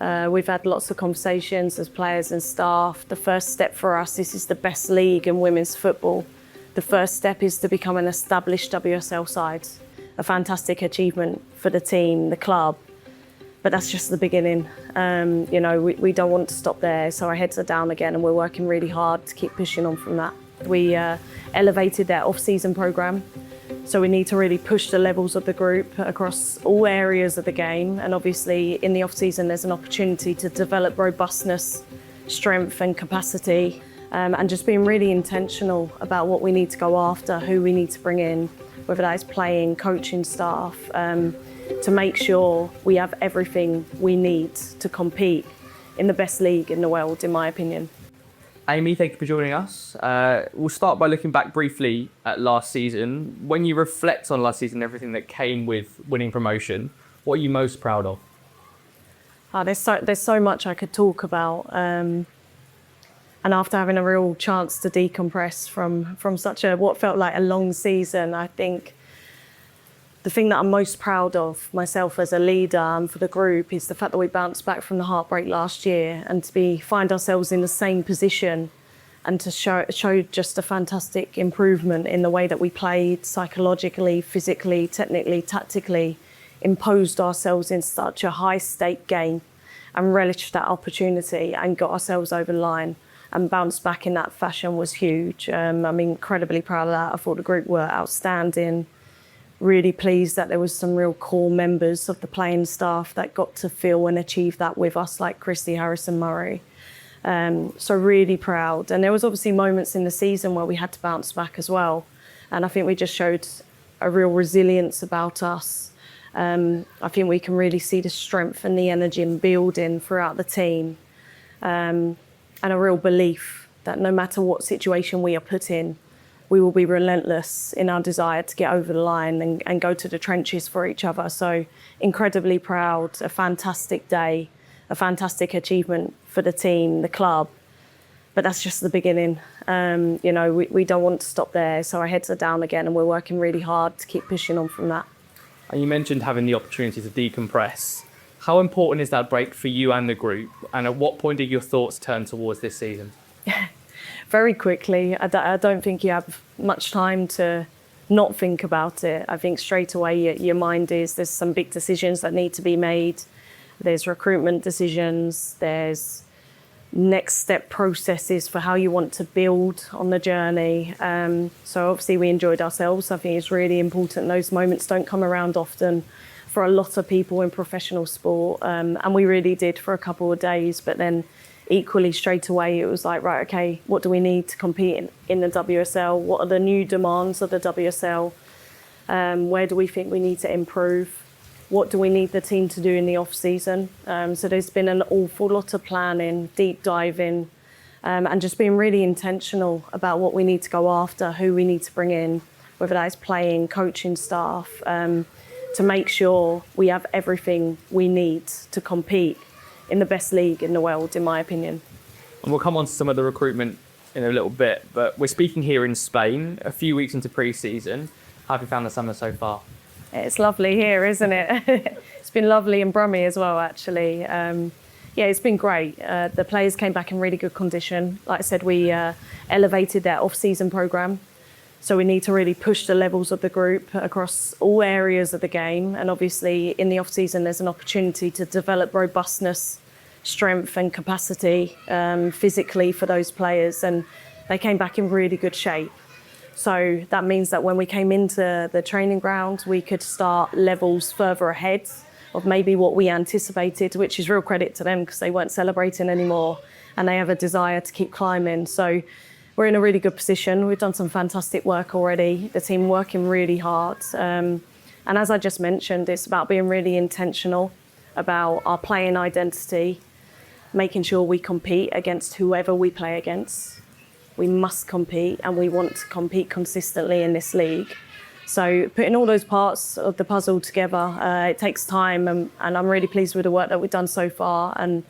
We've had lots of conversations as players and staff. The first step for us, this is the best league in women's football. The first step is to become an established WSL side. A fantastic achievement for the team, the club, but that's just the beginning. We don't want to stop there, so our heads are down again and we're working really hard to keep pushing on from that. We elevated their off-season programme, so we need to really push the levels of the group across all areas of the game, and obviously in the off-season there's an opportunity to develop robustness, strength and capacity, and just being really intentional about what we need to go after, who we need to bring in, whether that is playing, coaching staff, to make sure we have everything we need to compete in the best league in the world, in my opinion. Amy, thank you for joining us. We'll start by looking back briefly at last season. When you reflect on last season and everything that came with winning promotion, what are you most proud of? There's so much I could talk about. And after having a real chance to decompress from such what felt like a long season, I think the thing that I'm most proud of myself as a leader and for the group is the fact that we bounced back from the heartbreak last year, and to find ourselves in the same position and to show just a fantastic improvement in the way that we played psychologically, physically, technically, tactically, imposed ourselves in such a high stake game and relished that opportunity and got ourselves over the line and bounced back in that fashion was huge. I'm incredibly proud of that. I thought the group were outstanding. Really pleased that there was some real core members of the playing staff that got to feel and achieve that with us, like Christy Harrison-Murray. So really proud. And there was obviously moments in the season where we had to bounce back as well. And I think we just showed a real resilience about us. I think we can really see the strength and the energy and building throughout the team. And a real belief that no matter what situation we are put in, we will be relentless in our desire to get over the line and go to the trenches for each other. So incredibly proud, a fantastic day, a fantastic achievement for the team, the club. But that's just the beginning. We don't want to stop there, so our heads are down again and we're working really hard to keep pushing on from that. And you mentioned having the opportunity to decompress. How important is that break for you and the group? And at what point did your thoughts turn towards this season? Very quickly. I don't think you have much time to not think about it. I think straight away your mind there's some big decisions that need to be made. There's recruitment decisions, there's next step processes for how you want to build on the journey. So obviously we enjoyed ourselves. I think it's really important. Those moments don't come around often for a lot of people in professional sport. And we really did for a couple of days, but then equally straight away it was like, right, okay, what do we need to compete in the WSL? What are the new demands of the WSL? Where do we think we need to improve? What do we need the team to do in the off-season? So there's been an awful lot of planning, deep diving, and just being really intentional about what we need to go after, who we need to bring in, whether that is playing, coaching staff, to make sure we have everything we need to compete in the best league in the world, in my opinion. And we'll come on to some of the recruitment in a little bit, but we're speaking here in Spain, a few weeks into pre-season. How have you found the summer so far? It's lovely here, isn't it? It's been lovely in Brummie as well, actually. It's been great. The players came back in really good condition. Like I said, we elevated their off-season programme. So we need to really push the levels of the group across all areas of the game. And obviously in the off-season, there's an opportunity to develop robustness, strength and capacity physically for those players. And they came back in really good shape. So that means that when we came into the training ground, we could start levels further ahead of maybe what we anticipated, which is real credit to them because they weren't celebrating anymore and they have a desire to keep climbing. So we're in a really good position. We've done some fantastic work already. The team working really hard. And as I just mentioned, it's about being really intentional about our playing identity, making sure we compete against whoever we play against. We must compete and we want to compete consistently in this league. So putting all those parts of the puzzle together, it takes time and I'm really pleased with the work that we've done so far and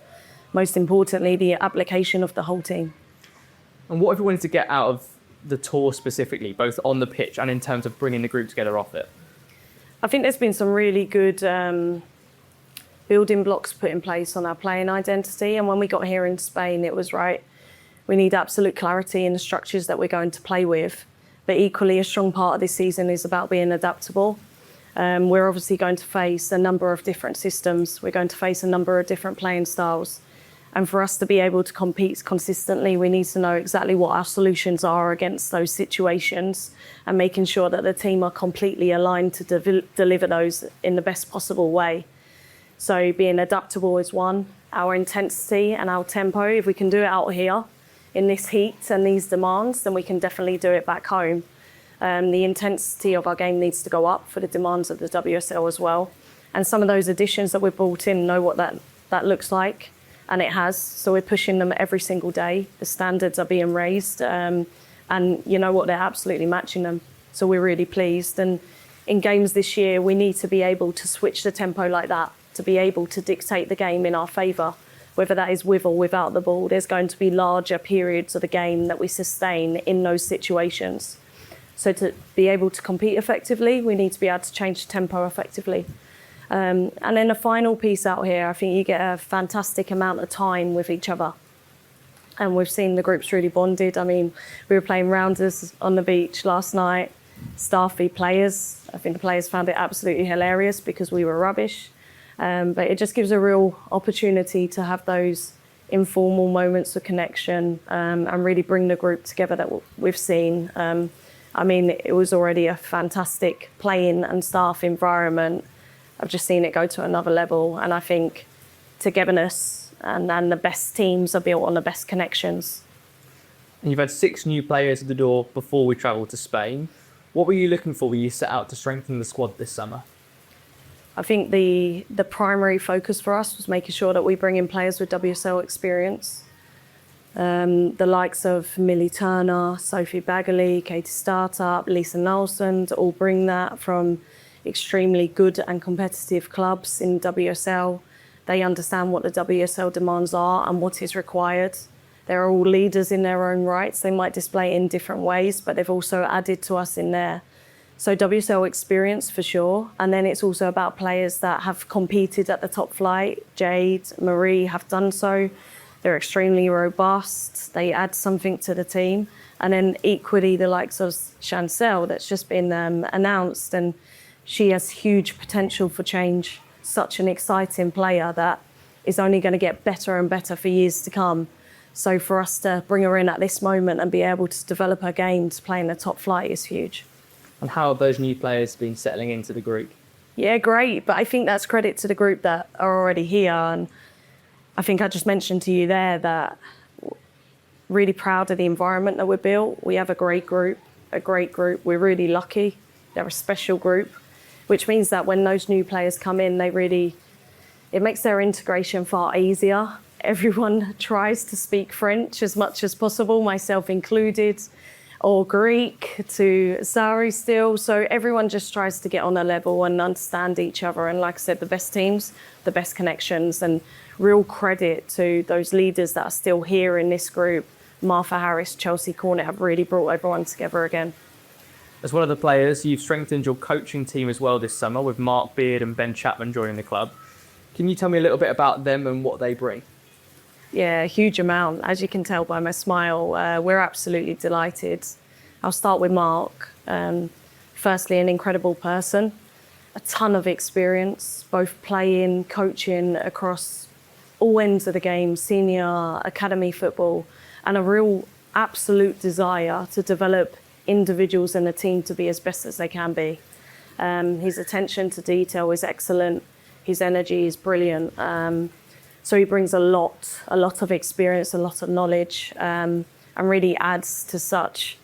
most importantly, the application of the whole team. And what have you wanted to get out of the tour specifically, both on the pitch and in terms of bringing the group together off it? I think there's been some really good building blocks put in place on our playing identity. And when we got here in Spain, it was right. We need absolute clarity in the structures that we're going to play with. But equally, a strong part of this season is about being adaptable. We're obviously going to face a number of different systems. We're going to face a number of different playing styles. And for us to be able to compete consistently, we need to know exactly what our solutions are against those situations and making sure that the team are completely aligned to deliver those in the best possible way. So being adaptable is one. Our intensity and our tempo, if we can do it out here in this heat and these demands, then we can definitely do it back home. The intensity of our game needs to go up for the demands of the WSL as well. And some of those additions that we've brought in know what that looks like. And it has, so we're pushing them every single day. The standards are being raised, and you know what, they're absolutely matching them. So we're really pleased. And in games this year, we need to be able to switch the tempo like that, to be able to dictate the game in our favour, whether that is with or without the ball. There's going to be larger periods of the game that we sustain in those situations. So to be able to compete effectively, we need to be able to change the tempo effectively. And then the final piece out here, I think you get a fantastic amount of time with each other. And we've seen the groups really bonded. I mean, we were playing rounders on the beach last night, staff v players. I think the players found it absolutely hilarious because we were rubbish. But it just gives a real opportunity to have those informal moments of connection and really bring the group together that we've seen. I mean, it was already a fantastic playing and staff environment. I've just seen it go to another level, and I think togetherness and the best teams are built on the best connections. And you've had 6 new players at the door before we travelled to Spain. What were you looking for when you set out to strengthen the squad this summer? I think the primary focus for us was making sure that we bring in players with WSL experience. The likes of Millie Turner, Sophie Baggerly, Katie Startup, Lisa Nelson, to all bring that from extremely good and competitive clubs in WSL. They understand what the WSL demands are and what is required. They're all leaders in their own rights. They might display it in different ways, but they've also added to us in there. So WSL experience for sure. And then it's also about players that have competed at the top flight. Jade, Marie have done so. They're extremely robust. They add something to the team. And then equally the likes of Chancel that's just been announced, and she has huge potential for change. Such an exciting player that is only going to get better and better for years to come. So for us to bring her in at this moment and be able to develop her game to play in the top flight is huge. And how have those new players been settling into the group? Yeah, great. But I think that's credit to the group that are already here. And I think I just mentioned to you there that really proud of the environment that we're built. We have a great group. We're really lucky. They're a special group, which means that when those new players come in, it makes their integration far easier. Everyone tries to speak French as much as possible, myself included, or Greek to Sari still. So everyone just tries to get on a level and understand each other. And like I said, the best teams, the best connections, and real credit to those leaders that are still here in this group. Martha Harris, Chelsea Cornett have really brought everyone together again. As one of the players, you've strengthened your coaching team as well this summer with Mark Beard and Ben Chapman joining the club. Can you tell me a little bit about them and what they bring? Yeah, a huge amount. As you can tell by my smile, we're absolutely delighted. I'll start with Mark. Firstly, an incredible person, a ton of experience, both playing, coaching across all ends of the game, senior, academy football, and a real absolute desire to develop individuals in the team to be as best as they can be. His attention to detail is excellent. His energy is brilliant. So he brings a lot of experience, a lot of knowledge, and really adds to such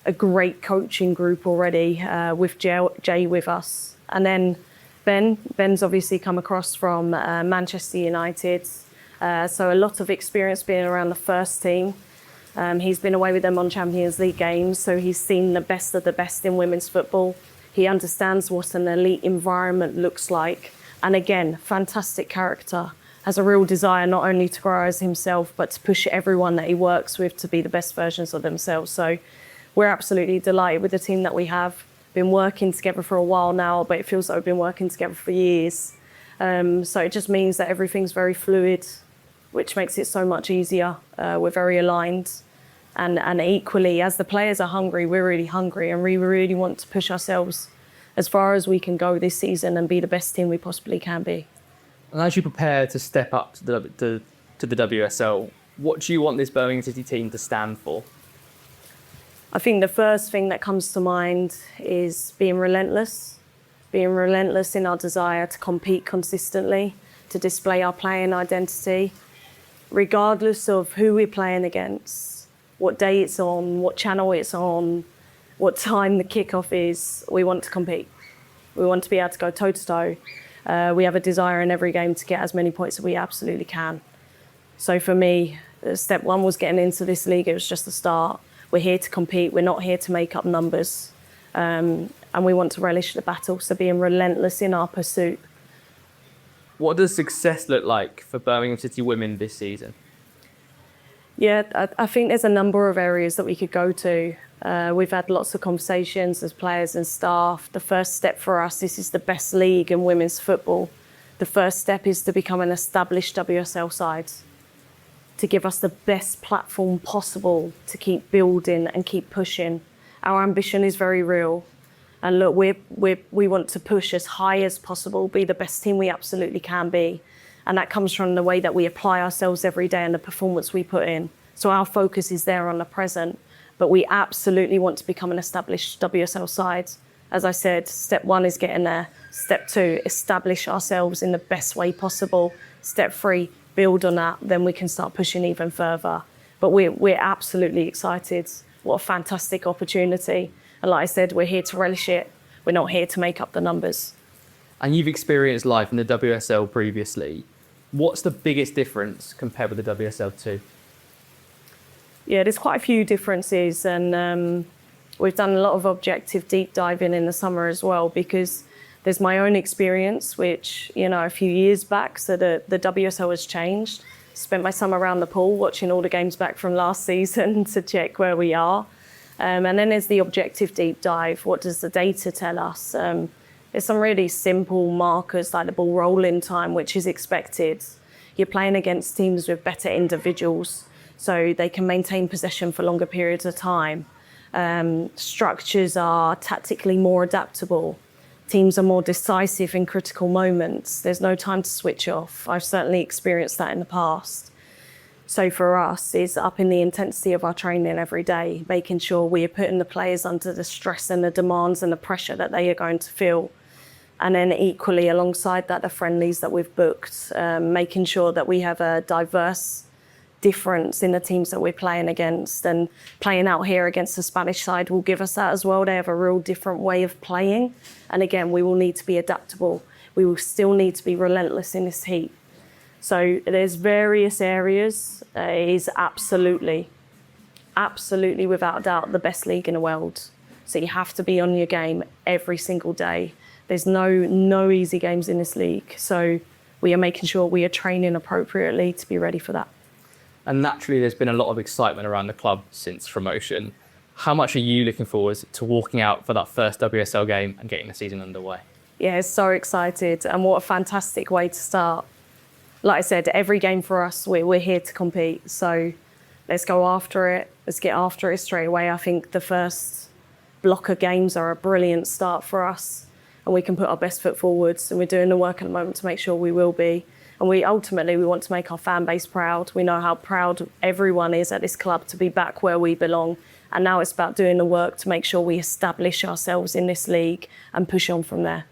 a great coaching group already with Jay with us. And then Ben's obviously come across from Manchester United. So a lot of experience being around the first team. He's been away with them on Champions League games, so he's seen the best of the best in women's football. He understands what an elite environment looks like. And again, fantastic character. Has a real desire not only to grow as himself, but to push everyone that he works with to be the best versions of themselves. So we're absolutely delighted with the team that we have. Been working together for a while now, but it feels like we've been working together for years. So it just means that everything's very fluid, which makes it so much easier. We're very aligned. And equally, as the players are hungry, we're really hungry, and we really want to push ourselves as far as we can go this season and be the best team we possibly can be. And as you prepare to step up to the WSL, what do you want this Birmingham City team to stand for? I think the first thing that comes to mind is being relentless in our desire to compete consistently, to display our playing identity, regardless of who we're playing against, what day it's on, what channel it's on, what time the kickoff is. We want to compete. We want to be able to go toe-to-toe. We have a desire in every game to get as many points as we absolutely can. So for me, step one was getting into this league. It was just the start. We're here to compete. We're not here to make up numbers. And we want to relish the battle, so being relentless in our pursuit. What does success look like for Birmingham City women this season? Yeah, I think there's a number of areas that we could go to. We've had lots of conversations as players and staff. The first step for us, this is the best league in women's football. The first step is to become an established WSL side, to give us the best platform possible to keep building and keep pushing. Our ambition is very real. And look, we want to push as high as possible, be the best team we absolutely can be. And that comes from the way that we apply ourselves every day and the performance we put in. So our focus is there on the present, but we absolutely want to become an established WSL side. As I said, step one is getting there. Step two, establish ourselves in the best way possible. Step three, build on that, then we can start pushing even further. But we're absolutely excited. What a fantastic opportunity. And like I said, we're here to relish it. We're not here to make up the numbers. And you've experienced life in the WSL previously. What's the biggest difference compared with the WSL2? Yeah, there's quite a few differences. And we've done a lot of objective deep diving in the summer as well, because there's my own experience, which, a few years back, so the WSL has changed. Spent my summer around the pool watching all the games back from last season to check where we are. And then there's the objective deep dive. What does the data tell us? There's some really simple markers like the ball rolling time, which is expected. You're playing against teams with better individuals, so they can maintain possession for longer periods of time. Structures are tactically more adaptable. Teams are more decisive in critical moments. There's no time to switch off. I've certainly experienced that in the past. So for us, it's upping the intensity of our training every day, making sure we are putting the players under the stress and the demands and the pressure that they are going to feel. And then equally alongside that, the friendlies that we've booked, making sure that we have a diverse difference in the teams that we're playing against, and playing out here against the Spanish side will give us that as well. They have a real different way of playing. And again, we will need to be adaptable. We will still need to be relentless in this heat. So there's various areas. It is absolutely without a doubt the best league in the world. So you have to be on your game every single day. There's no easy games in this league. So we are making sure we are training appropriately to be ready for that. And naturally, there's been a lot of excitement around the club since promotion. How much are you looking forward to walking out for that first WSL game and getting the season underway? Yeah, so excited, and what a fantastic way to start. Like I said, every game for us, we're here to compete. So let's go after it. Let's get after it straight away. I think the first block of games are a brilliant start for us, and we can put our best foot forwards, and we're doing the work at the moment to make sure we will be. And we want to make our fan base proud. We know how proud everyone is at this club to be back where we belong. And now it's about doing the work to make sure we establish ourselves in this league and push on from there.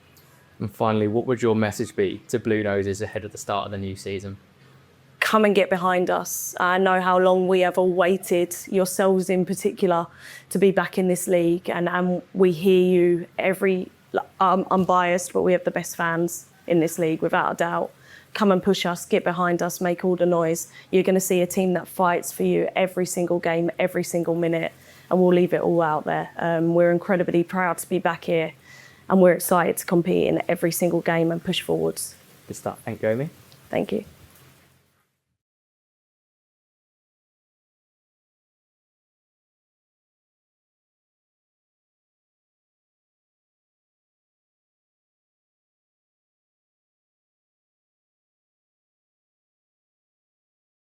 And finally, what would your message be to Blue Noses ahead of the start of the new season? Come and get behind us. I know how long we have all waited, yourselves in particular, to be back in this league. And we hear you I'm biased, but we have the best fans in this league, without a doubt. Come and push us, get behind us, make all the noise. You're going to see a team that fights for you every single game, every single minute, and we'll leave it all out there. We're incredibly proud to be back here, and we're excited to compete in every single game and push forwards. Good stuff. Thank you, Amy. Thank you.